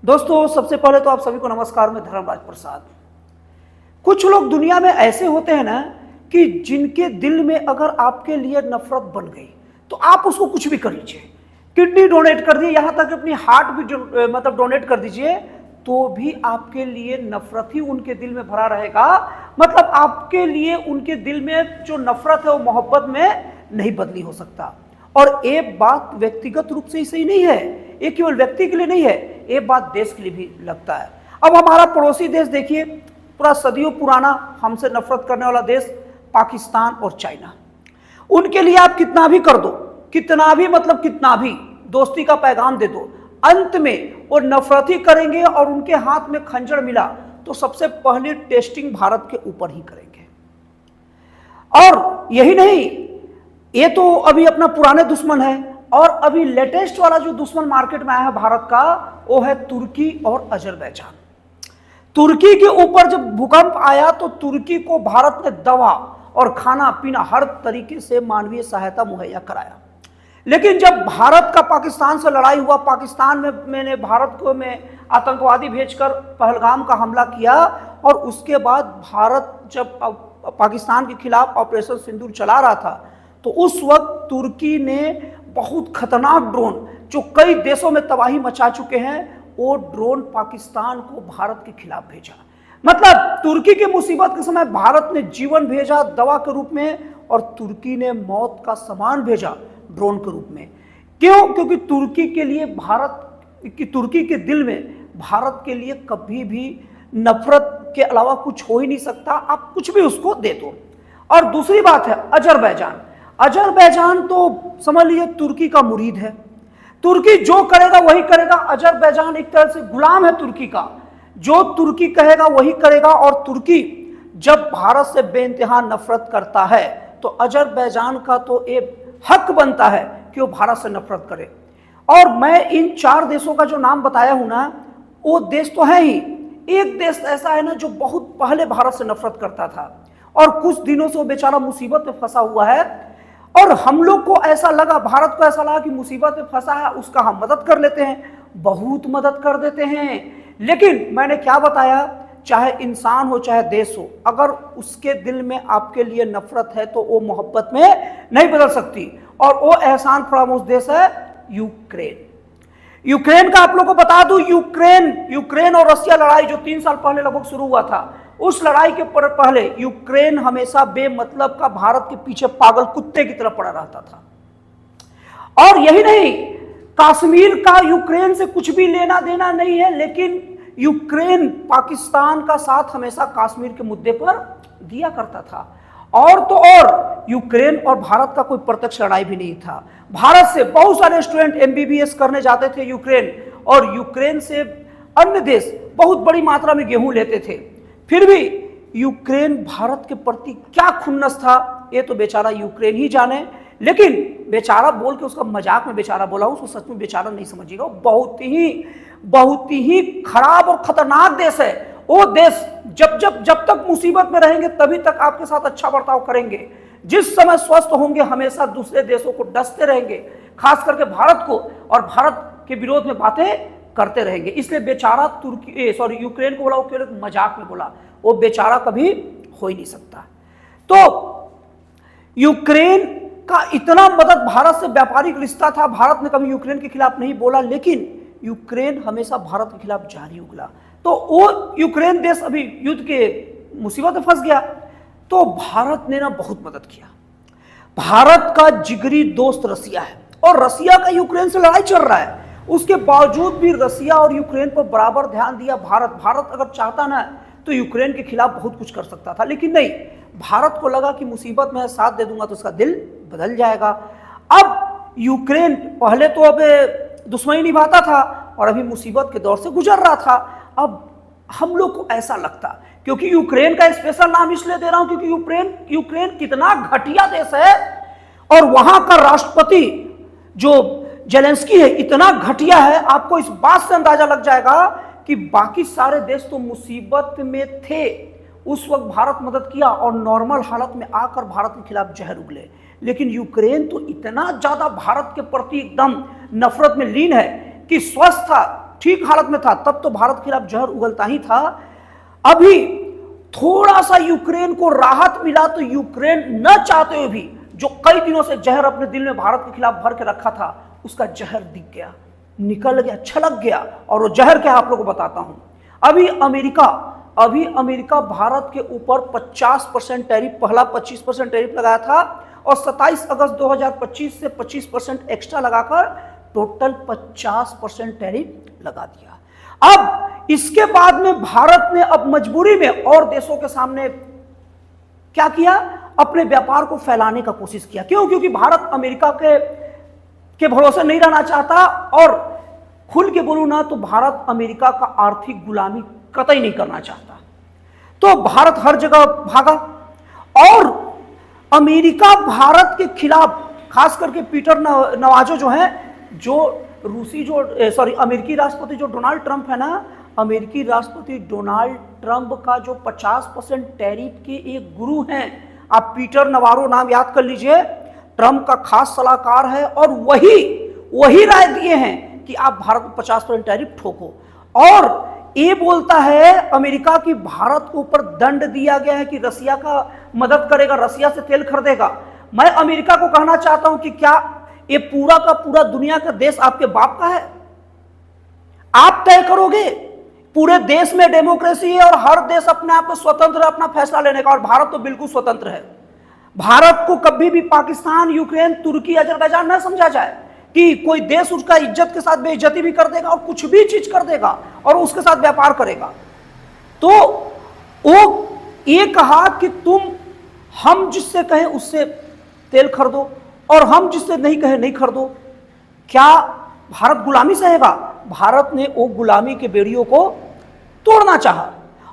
दोस्तों, सबसे पहले तो आप सभी को नमस्कार। मैं धर्मराज प्रसाद। कुछ लोग दुनिया में ऐसे होते हैं ना कि जिनके दिल में अगर आपके लिए नफरत बन गई तो आप उसको कुछ भी कर लीजिए, किडनी डोनेट कर दिए, यहां तक अपनी हार्ट भी मतलब डोनेट कर दीजिए, तो भी आपके लिए नफरत ही उनके दिल में भरा रहेगा। मतलब आपके लिए उनके दिल में जो नफरत है वो मोहब्बत में नहीं बदली हो सकता। और ये बात व्यक्तिगत रूप से ही सही नहीं है, ये केवल व्यक्ति के लिए नहीं है, ये बात देश के लिए भी लगता है। अब हमारा पड़ोसी देश देखिए, पूरा सदियों पुराना हमसे नफरत करने वाला देश पाकिस्तान और चाइना। उनके लिए आप कितना भी कर दो, कितना भी मतलब कितना भी दोस्ती का पैगाम दे दो, अंत में वो नफरत ही करेंगे। और उनके हाथ में खंजर मिला तो सबसे पहले टेस्टिंग भारत के ऊपर ही करेंगे। और यही नहीं, ये तो अभी अपना पुराने दुश्मन है, और अभी लेटेस्ट वाला जो दुश्मन मार्केट में आया है भारत का, वो है तुर्की और अजरबैजान। तुर्की के ऊपर जब भूकंप आया तो तुर्की को भारत ने दवा और खाना पीना हर तरीके से मानवीय सहायता मुहैया कराया। लेकिन जब भारत का पाकिस्तान से लड़ाई हुआ, पाकिस्तान में मैंने भारत को में आतंकवादी भेजकर पहलगाम का हमला किया, और उसके बाद भारत जब पाकिस्तान के खिलाफ ऑपरेशन सिंदूर चला रहा था, तो उस वक्त तुर्की ने बहुत खतरनाक ड्रोन जो कई देशों में तबाही मचा चुके हैं, वो ड्रोन पाकिस्तान को भारत के खिलाफ भेजा। मतलब तुर्की की मुसीबत के समय भारत ने जीवन भेजा दवा के रूप में, और तुर्की ने मौत का सामान भेजा ड्रोन के रूप में। क्यों? क्योंकि तुर्की के लिए तुर्की के दिल में भारत के लिए कभी भी नफरत के अलावा कुछ हो ही नहीं सकता। आप कुछ भी उसको दे दो। और दूसरी बात है अजरबैजान। अजरबैजान तो समझ लीजिए तुर्की का मुरीद है, तुर्की जो करेगा वही करेगा। अजरबैजान एक तरह से गुलाम है तुर्की का, जो तुर्की कहेगा वही करेगा। और तुर्की जब भारत से बेइंतहा नफरत करता है तो अजरबैजान का तो एक हक बनता है कि वो भारत से नफरत करे। और मैं इन 4 देशों का जो नाम बताया हूं ना, वो देश तो है ही। एक देश ऐसा है ना जो बहुत पहले भारत से नफरत करता था, और कुछ दिनों से वो बेचारा मुसीबत में फंसा हुआ है। और हम लोग को ऐसा लगा, भारत को ऐसा लगा कि मुसीबत में फंसा है, उसका हम मदद कर लेते हैं, बहुत मदद कर देते हैं। लेकिन मैंने क्या बताया, चाहे इंसान हो चाहे देश हो, अगर उसके दिल में आपके लिए नफरत है तो वो मोहब्बत में नहीं बदल सकती। और वो एहसान फरामोश देश है यूक्रेन। यूक्रेन का आप लोगों को बता दूं, यूक्रेन और रसिया लड़ाई जो 3 साल पहले लगभग शुरू हुआ था, उस लड़ाई के पहले यूक्रेन हमेशा बेमतलब का भारत के पीछे पागल कुत्ते की तरह पड़ा रहता था। और यही नहीं, कश्मीर का यूक्रेन से कुछ भी लेना देना नहीं है, लेकिन यूक्रेन पाकिस्तान का साथ हमेशा कश्मीर के मुद्दे पर दिया करता था। और तो और यूक्रेन और भारत का कोई प्रत्यक्ष लड़ाई भी नहीं था। भारत से बहुत सारे स्टूडेंट एमबीबीएस करने जाते थे यूक्रेन, और यूक्रेन से अन्य देश बहुत बड़ी मात्रा में गेहूं लेते थे। फिर भी यूक्रेन भारत के प्रति क्या खुन्नस था, ये तो बेचारा यूक्रेन ही जाने। लेकिन बेचारा बोल के उसका मजाक में बेचारा बोला हूं, उसको सच में बेचारा नहीं समझिएगा। बहुत ही खराब और खतरनाक देश है वो देश। जब तक मुसीबत में रहेंगे तभी तक आपके साथ अच्छा बर्ताव करेंगे। जिस समय स्वस्थ होंगे हमेशा दूसरे देशों को डसते रहेंगे, खास करके भारत को, और भारत के विरोध में बातें करते रहेंगे। इसलिए बेचारा यूक्रेन को बोला, वो केवल मजाक में बोला, वो बेचारा कभी हो ही नहीं सकता। तो यूक्रेन का इतना मदद, भारत से व्यापारिक रिश्ता था, भारत ने कभी यूक्रेन के खिलाफ नहीं बोला, लेकिन यूक्रेन हमेशा भारत के खिलाफ जारी उगला। तो वो यूक्रेन देश अभी युद्ध के मुसीबत में फंस गया, तो भारत ने ना बहुत मदद किया। भारत का जिगरी दोस्त रसिया है, और रसिया का यूक्रेन से लड़ाई चल रहा है, उसके बावजूद भी रसिया और यूक्रेन पर बराबर ध्यान दिया। भारत अगर चाहता ना तो यूक्रेन के खिलाफ बहुत कुछ कर सकता था, लेकिन नहीं, भारत को लगा कि मुसीबत में साथ दे दूंगा तो उसका दिल बदल जाएगा। अब यूक्रेन पहले तो अब दुश्मनी निभाता था, और अभी मुसीबत के दौर से गुजर रहा था। अब हम लोग को ऐसा लगता, क्योंकि यूक्रेन का स्पेशल नाम इसलिए दे रहा हूं क्योंकि यूक्रेन कितना घटिया देश है, और वहां का राष्ट्रपति जो जेलेंस्की है इतना घटिया है। आपको इस बात से अंदाजा लग जाएगा कि बाकी सारे देश तो मुसीबत में थे, उस वक्त भारत मदद किया, और नॉर्मल हालत में आकर भारत के खिलाफ जहर उगले। लेकिन यूक्रेन तो इतना ज्यादा भारत के प्रति एकदम नफरत में लीन है कि स्वस्थ था, ठीक हालत में था, तब तो भारत के खिलाफ जहर उगलता ही था। अभी थोड़ा सा यूक्रेन को राहत मिला तो यूक्रेन न चाहते हुए भी जो कई दिनों से जहर अपने दिल में भारत के खिलाफ भर के रखा था, उसका जहर दिख गया, निकल गया, छलक गया। और वो जहर क्या है आप लोगों को बताता हूं। अभी अमेरिका भारत के ऊपर 50% टैरिफ, पहला 25% टैरिफ लगाया था और 27 अगस्त 2025 से 25% एक्स्ट्रा लगाकर टोटल 50% टैरिफ लगा दिया। अब इसके बाद में भारत ने अब मजबूरी में और देशों के सामने क्या किया, अपने व्यापार को फैलाने का कोशिश किया। क्यों? क्योंकि भारत अमेरिका के भरोसे नहीं रहना चाहता, और खुल के बोलूं ना तो भारत अमेरिका का आर्थिक गुलामी कतई नहीं करना चाहता। तो भारत हर जगह भागा और अमेरिका भारत के खिलाफ, खास करके पीटर नवाजो जो है, अमेरिकी राष्ट्रपति जो डोनाल्ड ट्रंप है ना, अमेरिकी राष्ट्रपति डोनाल्ड ट्रंप का जो 50% टैरिफ के एक गुरु हैं, आप पीटर नवारो नाम याद कर लीजिए, ट्रंप का खास सलाहकार है और वही राय दिए हैं कि आप भारत को 50% टैरिफ ठोको। और ये बोलता है अमेरिका की भारत के ऊपर दंड दिया गया है कि रसिया का मदद करेगा, रसिया से तेल खरीदेगा। मैं अमेरिका को कहना चाहता हूं कि क्या ये पूरा का पूरा दुनिया का देश आपके बाप का है? आप तय करोगे? पूरे देश में डेमोक्रेसी है और हर देश अपने आप में स्वतंत्र है अपना फैसला लेने का, और भारत तो बिल्कुल स्वतंत्र है। भारत को कभी भी पाकिस्तान, यूक्रेन, तुर्की, अजरबैजान न समझा जाए कि कोई देश उसका इज्जत के साथ बेइज्जती भी कर देगा और कुछ भी चीज कर देगा और उसके साथ व्यापार करेगा। तो वो ये कहा कि हम जिससे कहें उससे तेल खरीदो और हम जिससे नहीं कहें नहीं खरीदो। क्या भारत गुलामी सहेगा? भारत ने वो गुलामी के बेड़ियों को तोड़ना चाहा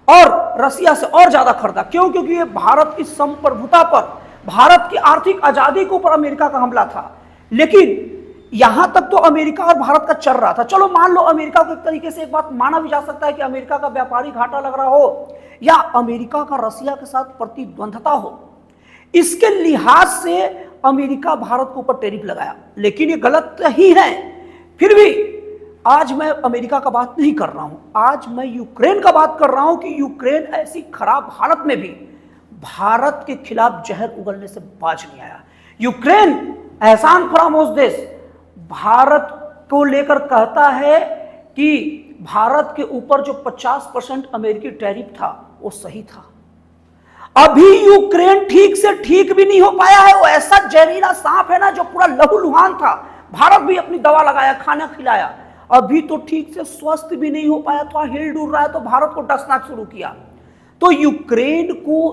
और रसिया से और ज्यादा खरीदा। क्यों? क्योंकि ये भारत की संप्रभुता पर, भारत की आर्थिक आजादी के ऊपर अमेरिका का हमला था। लेकिन यहां तक तो अमेरिका और भारत का चल रहा था। चलो मान लो अमेरिका को एक तरीके से एक बात माना भी जा सकता है कि अमेरिका का व्यापारी घाटा लग रहा हो या अमेरिका का रसिया के साथ प्रतिद्वंद्वता हो, इसके लिहाज से अमेरिका भारत के ऊपर टैरिफ लगाया। लेकिन ये गलत ही है। फिर भी आज मैं अमेरिका का बात नहीं कर रहा हूं, आज मैं यूक्रेन का बात कर रहा हूं कि यूक्रेन ऐसी खराब हालत में भी भारत के खिलाफ जहर उगलने से बाज नहीं आया। यूक्रेन एहसान फरामोश देश भारत को लेकर कहता है कि भारत के ऊपर जो 50% अमेरिकी टैरिफ था वो सही था। अभी यूक्रेन ठीक से ठीक भी नहीं हो पाया है। वो ऐसा जहरीला सांप है ना जो पूरा लहूलुहान था। भारत भी अपनी दवा लगाया, खाना खिलाया, अभी तो ठीक से स्वस्थ भी नहीं हो पाया, थोड़ा हिल डुल रहा है तो भारत को डसना शुरू किया। तो यूक्रेन को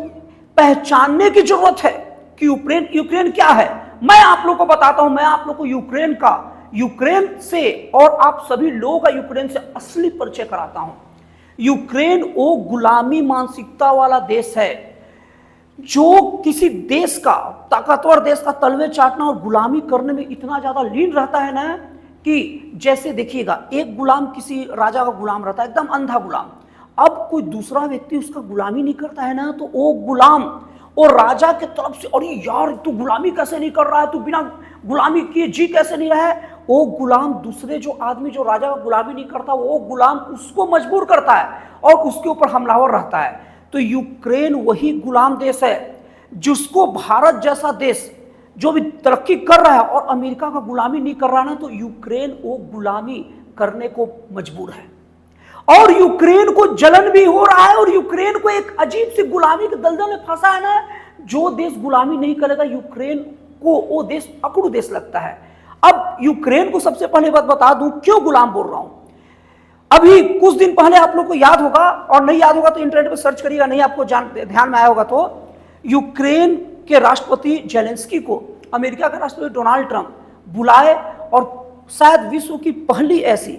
पहचानने की जरूरत है कि यूक्रेन क्या है। मैं आप लोगों को बताता हूं, मैं आप लोगों को यूक्रेन से और आप सभी लोगों का यूक्रेन से असली परिचय कराता हूं। यूक्रेन वो गुलामी मानसिकता वाला देश है जो किसी देश का, ताकतवर देश का तलवे चाटना और गुलामी करने में इतना ज्यादा लीन रहता है ना कि जैसे देखिएगा एक गुलाम किसी राजा का गुलाम रहता है, एकदम अंधा गुलाम। अब कोई दूसरा व्यक्ति उसका गुलामी नहीं करता है ना तो वो गुलाम और राजा के तरफ से, अरे यार तू गुलामी कैसे नहीं कर रहा है, तू बिना गुलामी किए जी कैसे नहीं रहा है, वो गुलाम दूसरे जो आदमी जो राजा का गुलामी नहीं करता वो गुलाम उसको मजबूर करता है और उसके ऊपर हमलावर रहता है। तो यूक्रेन वही गुलाम देश है जिसको भारत जैसा देश जो भी तरक्की कर रहा है और अमेरिका का गुलामी नहीं कर रहा ना, तो यूक्रेन वो गुलामी करने को मजबूर है और यूक्रेन को जलन भी हो रहा है और यूक्रेन को एक अजीब सी गुलामी के दलदल में फंसा है ना। जो देश गुलामी नहीं करेगा यूक्रेन को वो देश अकड़ू देश लगता है। अब यूक्रेन को सबसे पहले बात बता दूं क्यों गुलाम बोल रहा हूं। अभी कुछ दिन पहले आप लोग को याद होगा और नहीं याद होगा तो इंटरनेट पर सर्च करिएगा, नहीं आपको ध्यान में आया होगा तो यूक्रेन के राष्ट्रपति जेलेंस्की को अमेरिका के राष्ट्रपति डोनाल्ड ट्रंप बुलाए और शायद विश्व की पहली ऐसी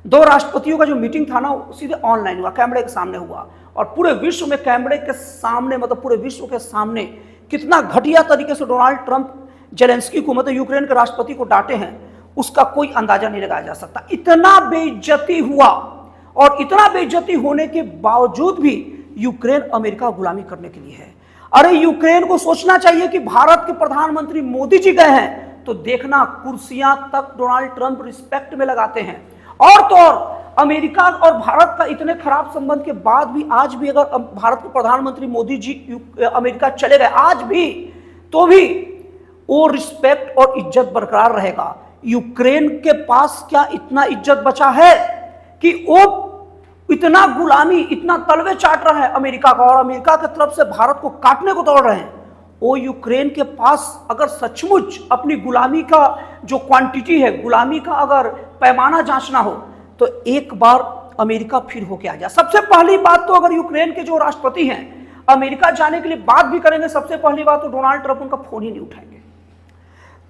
दो राष्ट्रपतियों का जो मीटिंग था ना सीधे ऑनलाइन हुआ, कैमरे के सामने हुआ और पूरे विश्व में कैमरे के सामने, मतलब पूरे विश्व के सामने कितना घटिया तरीके से डोनाल्ड ट्रंप जेलेंस्की को, मतलब यूक्रेन के राष्ट्रपति को डांटे हैं, उसका कोई अंदाजा नहीं लगाया जा सकता। इतना बेइज्जती हुआ और इतना बेइज्जती होने के बावजूद भी यूक्रेन अमेरिका गुलामी करने के लिए है। अरे यूक्रेन को सोचना चाहिए कि भारत के प्रधानमंत्री मोदी जी गए हैं तो देखना कुर्सियां तक डोनाल्ड ट्रंप रिस्पेक्ट में लगाते हैं और तो और अमेरिका और भारत का इतने खराब संबंध के बाद भी आज भी अगर भारत के प्रधानमंत्री मोदी जी अमेरिका चले गए आज भी, तो भी वो रिस्पेक्ट और इज्जत बरकरार रहेगा। यूक्रेन के पास क्या इतना इज्जत बचा है कि वो इतना गुलामी, इतना तलवे चाट रहा है अमेरिका का, और अमेरिका की तरफ से भारत को काटने को दौड़ रहे हैं। वो यूक्रेन के पास अगर सचमुच अपनी गुलामी का जो क्वांटिटी है, गुलामी का अगर पैमाना जांचना हो, तो एक बार अमेरिका फिर होके आ जाए। सबसे पहली बात तो अगर यूक्रेन के जो राष्ट्रपति हैं अमेरिका जाने के लिए बात भी करेंगे, सबसे पहली बात तो डोनाल्ड ट्रंप उनका फोन ही नहीं उठाएंगे।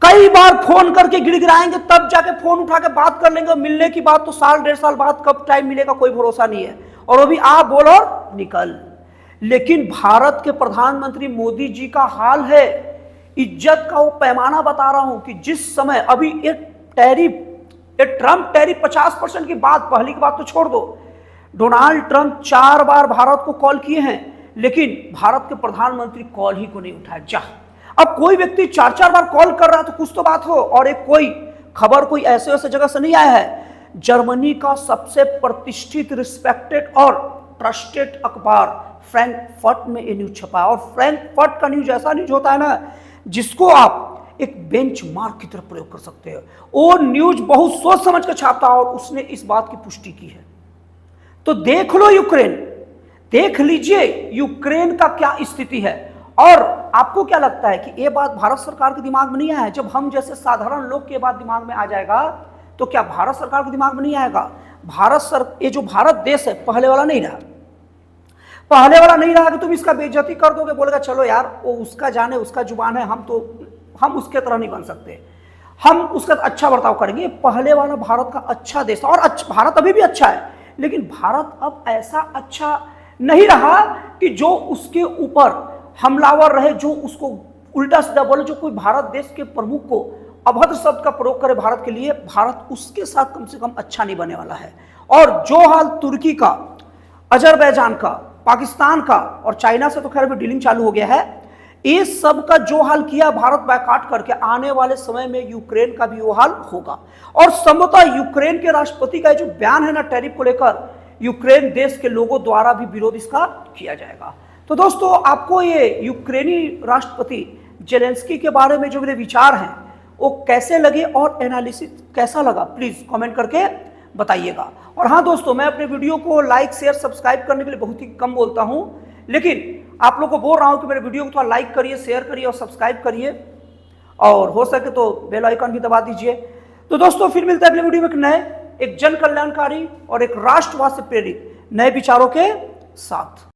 कई बार फोन करके गिड़गिड़ाएंगे, तब जाके फोन उठा के बात कर लेंगे। मिलने की बात तो साल 1.5 साल बाद कब टाइम मिलेगा कोई भरोसा नहीं है, और वो भी आप बोल और निकल। लेकिन भारत के प्रधानमंत्री मोदी जी का हाल है, इज्जत का वो पैमाना बता रहा हूं कि जिस समय अभी ट्रंप टैरिफ 50% की बात, पहली की बात तो छोड़ दो, डोनाल्ड ट्रंप 4 बार भारत को कॉल किए हैं, लेकिन भारत के प्रधानमंत्री कॉल ही को नहीं उठाया। जा, अब कोई व्यक्ति 4 बार कॉल कर रहा है तो कुछ तो बात हो। और एक कोई खबर कोई ऐसे वैसे जगह से नहीं आया है, जर्मनी का सबसे प्रतिष्ठित, रिस्पेक्टेड और ट्रस्टेड अखबार फ्रैंकफर्ट में ये न्यूज छपा है। और फ्रैंकफर्ट का न्यूज ऐसा न्यूज होता है ना जिसको आप एक बेंचमार्क की तरफ प्रयोग कर सकते हैं। वो न्यूज बहुत सोच समझ कर छापता है और उसने इस बात की पुष्टि की है। तो देख लो यूक्रेन, देख लीजिए यूक्रेन का क्या स्थिति है। और आपको क्या लगता है कि ये बात भारत सरकार के दिमाग में नहीं आया है? जब हम जैसे साधारण लोग के बात दिमाग में आ जाएगा तो क्या भारत सरकार के दिमाग में नहीं आएगा? ये जो भारत देश है पहले वाला नहीं रहा, पहले वाला नहीं रहा कि तुम इसका बेइज्जती कर दोगे, बोलेगा चलो यार वो उसका जाने, उसका जुबान है, हम उसके तरह नहीं बन सकते, हम उसका अच्छा बर्ताव करेंगे। पहले वाला भारत का अच्छा देश, और भारत अभी भी अच्छा है, लेकिन भारत अब ऐसा अच्छा नहीं रहा कि जो उसके ऊपर हमलावर रहे, जो उसको उल्टा सीधा बोले, जो कोई भारत देश के प्रमुख को अभद्र शब्द का प्रयोग करे भारत के लिए, भारत उसके साथ कम से कम अच्छा नहीं बने वाला है। और जो हाल तुर्की का, अजरबैजान का, पाकिस्तान का और चाइना से तो खैर भी डीलिंग चालू हो गया है, ये सब का जो हाल किया भारत बायकॉट करके, आने वाले समय में यूक्रेन का भी वो हाल होगा। और संभवतः यूक्रेन के राष्ट्रपति का जो बयान है ना टैरिफ को लेकर, यूक्रेन देश के लोगों द्वारा भी विरोध इसका किया जाएगा। तो दोस्तों, आपको ये यूक्रेनी राष्ट्रपति जेलेंस्की के बारे में जो मेरे विचार हैं वो कैसे लगे और एनालिसिस कैसा लगा, प्लीज कमेंट करके बताइएगा। और हाँ दोस्तों, मैं अपने वीडियो को लाइक शेयर सब्सक्राइब करने के लिए बहुत ही कम बोलता हूं, लेकिन आप लोगों को बोल रहा हूं कि मेरे वीडियो को थोड़ा लाइक करिए, शेयर करिए और सब्सक्राइब करिए, और हो सके तो बेल आइकन भी दबा दीजिए। तो दोस्तों, फिर मिलते हैं अगले वीडियो में एक नए, एक जन कल्याणकारी और एक राष्ट्रवाद से प्रेरित नए विचारों के साथ।